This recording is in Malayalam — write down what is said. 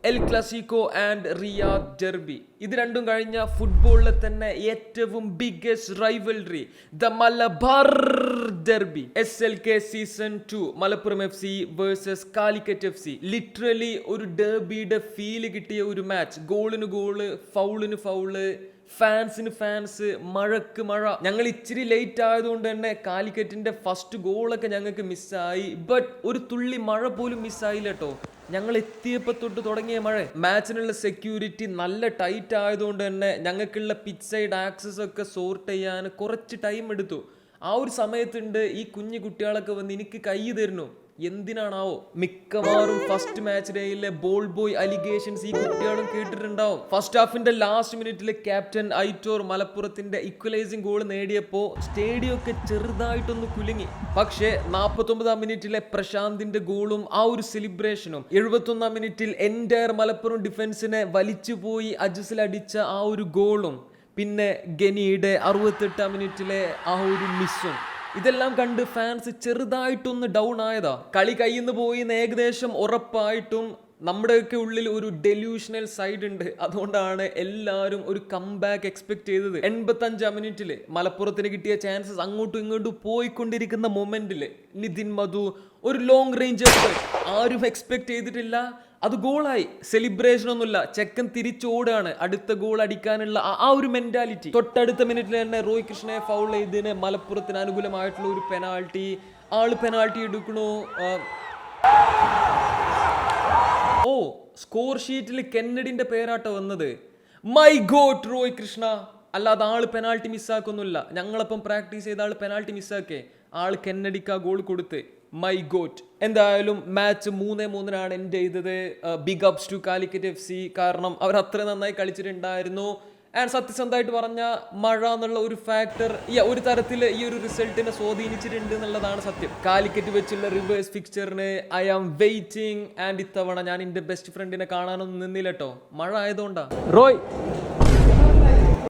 El Clasico and Riyadh derby. ഇത് രണ്ടും കഴിഞ്ഞ ഫുട്ബോളിലെ തന്നെ ഏറ്റവും biggest rivalry, the Malabar derby. SLK season 2 Malappuram FC versus Calicut FC. Literally ഒരു ഡെർബിയുടെ ഫീല് കിട്ടിയ ഒരു മാച്ച്. ഗോളിന് ഗോള്, ഫൗളിന് ഫൗള്, ഫാൻസിന് ഫാൻസ്, മഴക്ക് മഴ. ഞങ്ങൾ ഇച്ചിരി ലേറ്റ് ആയതുകൊണ്ട് തന്നെ കാലിക്കറ്റിന്റെ ഫസ്റ്റ് ഗോളൊക്കെ ഞങ്ങൾക്ക് മിസ്സായി. ബട്ട് ഒരു തുള്ളി മഴ പോലും മിസ്സായില്ല കേട്ടോ. ഞങ്ങൾ എത്തിയപ്പോൾ തൊട്ട് തുടങ്ങിയ മഴ. മാച്ചിനുള്ള സെക്യൂരിറ്റി നല്ല ടൈറ്റ് ആയതുകൊണ്ട് തന്നെ ഞങ്ങൾക്കുള്ള പിച്ച് സൈഡ് ആക്സസ് ഒക്കെ സോർട്ട് ചെയ്യാൻ കുറച്ച് ടൈം എടുത്തു. ആ ഒരു സമയത്തുണ്ട് ഈ കുഞ്ഞു കുട്ടികളൊക്കെ വന്ന് എനിക്ക് കൈ തരുന്നു. എന്തിനാണാവോ? മിക്കവാറും ഫസ്റ്റ് മാച്ച് ഡേയിലെ ബോൾ ബോയ് അലിഗേഷൻസ് ഈ കുട്ടികളും കേട്ടിട്ടുണ്ടാവും. ഫസ്റ്റ് ഹാഫിന്റെ ലാസ്റ്റ് മിനിറ്റിലെ ക്യാപ്റ്റൻ ഐറ്റോർ മലപ്പുറത്തിന്റെ ഇക്വലൈസിംഗ് ഗോൾ നേടിയപ്പോൾ സ്റ്റേഡിയം ഒക്കെ ചെറുതായിട്ടൊന്ന് കുലുങ്ങി. പക്ഷേ 49-ാം മിനിറ്റിലെ പ്രശാന്തിന്റെ ഗോളും ആ ഒരു സെലിബ്രേഷനും 71-ാം മിനിറ്റിൽ എൻറ്റയർ മലപ്പുറം ഡിഫൻസിനെ വലിച്ചുപോയി അജസിൽ അടിച്ച ആ ഒരു ഗോളും, പിന്നെ ഗനിയുടെ 68-ാം മിനിറ്റിലെ ആ ഒരു മിസ്സും, ഇതെല്ലാം കണ്ട് ഫാൻസ് ചെറുതായിട്ടൊന്ന് ഡൗൺ ആയതാ. കളി കയ്യിൽ നിന്ന് പോയി ഏകദേശം ഉറപ്പായിട്ടും നമ്മുടെയൊക്കെ ഉള്ളിൽ ഒരു ഡെലൂഷണൽ സൈഡ് ഉണ്ട്. അതുകൊണ്ടാണ് എല്ലാവരും ഒരു കംബാക്ക് എക്സ്പെക്ട് ചെയ്തത്. 85-ാം മിനിറ്റിൽ മലപ്പുറത്തിന് കിട്ടിയ ചാൻസസ് അങ്ങോട്ടും ഇങ്ങോട്ടും പോയിക്കൊണ്ടിരിക്കുന്ന മൊമെന്റില് നിതിൻ മധു ഒരു ലോങ് റേഞ്ച് ആരും എക്സ്പെക്ട് ചെയ്തിട്ടില്ല. അത് ഗോളായി. സെലിബ്രേഷൻ ഒന്നുമില്ല, ചെക്കൻ തിരിച്ചോടാണ് അടുത്ത ഗോൾ അടിക്കാനുള്ള ആ ഒരു മെന്റാലിറ്റി. തൊട്ടടുത്ത മിനിറ്റിൽ തന്നെ റോയ് കൃഷ്ണയെ ഫൗൾ ചെയ്തതിന് മലപ്പുറത്തിന് അനുകൂലമായിട്ടുള്ള ഒരു പെനാൾട്ടി. ആള് പെനാൾട്ടി എടുക്കണു. സ്കോർ ഷീറ്റിൽ കെന്നഡിന്റെ പേരാട്ട വന്നത്. My got Roy Krishna. അല്ലാതെ ആള് പെനാൾട്ടി മിസ്സാക്കൊന്നുമില്ല. ഞങ്ങളപ്പം പ്രാക്ടീസ് ചെയ്ത ആള് പെനാൾട്ടി മിസ്സാക്കേ, ആള് കെന്നഡിക്ക് ആ ഗോൾ കൊടുത്ത്. My goat. എന്തായാലും മാച്ച് 3-3 എൻഡ് ചെയ്തത്. Big ups to Calicut FC. കാരണം അവർ അത്ര നന്നായി കളിച്ചിട്ടുണ്ടായിരുന്നു. ആൻഡ് സത്യസന്ധമായിട്ട് പറഞ്ഞ മഴ എന്നുള്ള ഒരു ഫാക്ടർ ഒരു തരത്തിൽ ഈ ഒരു റിസൾട്ടിനെ സ്വാധീനിച്ചിട്ടുണ്ട് എന്നുള്ളതാണ് സത്യം. കാലിക്കറ്റ് വെച്ചുള്ള റിവേഴ്സ് ഫിക്ചറിന് ഐ ആം വെയിറ്റിംഗ്. ആൻഡ് ഇത്തവണ ഞാൻ എൻ്റെ ബെസ്റ്റ് ഫ്രണ്ടിനെ കാണാനൊന്നും നിന്നില്ല കേട്ടോ, മഴ ആയതുകൊണ്ടാ. റോയ്